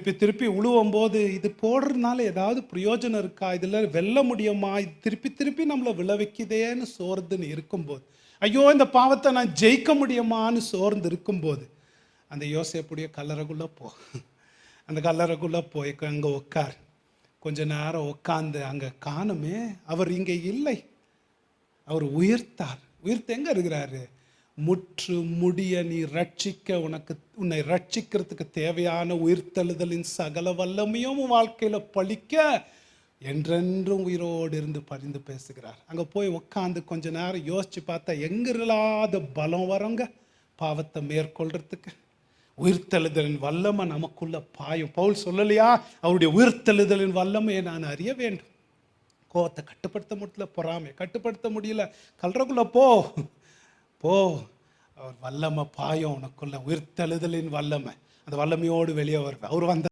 திருப்பி திருப்பி உழுவும் போது இது போடுறதுனால ஏதாவது பிரயோஜனம் இருக்கா, இதில் வெல்ல முடியுமா, இது திருப்பி திருப்பி நம்மளை விளைவிக்குதேன்னு சோர்ந்துன்னு இருக்கும்போது, ஐயோ இந்த பாவத்தை நான் ஜெயிக்க முடியுமான்னு சோர்ந்து இருக்கும்போது, அந்த யோசேப்புடைய கல்லறைக்குள்ளே போ. அந்த கல்லறைக்குள்ளே போய் அங்கே உட்கார். கொஞ்ச நேரம் உட்காந்து அங்கே காணுமே, அவர் இங்கே இல்லை, அவர் உயிர்த்தார். உயிர்த்து எங்கே இருக்கிறாரு? முற்று முடிய நீ ரட்சிக்க உன்னை ரட்சிக்கிறதுக்கு தேவையான உயிர்த்தெழுதலின் சகல வல்லமையும் உன் வாழ்க்கையில பழிக்க என்றென்றும் உயிரோடு இருந்து பரிந்து பேசுகிறார். அங்க போய் உட்காந்து கொஞ்ச நேரம் யோசிச்சு பார்த்தா எங்கில்லாத பலம் வரங்க பாவத்தை மேற்கொள்றதுக்கு. உயிர்த்தெழுதலின் வல்லமை நமக்குள்ள பாயும். பவுல் சொல்லலையா, அவருடைய உயிர்த்தெழுதலின் வல்லமையை நான் அறிய வேண்டும். கோவத்தை கட்டுப்படுத்த முடியல, பொறாமை கட்டுப்படுத்த முடியல, கல்றக்குள்ள போ போ. அவர் வல்லமை பாயும் உனக்குள்ள, உயிர்த்தெழுதலின் வல்லமை. அந்த வல்லமையோடு வெளியே வருவேன். அவர் வந்த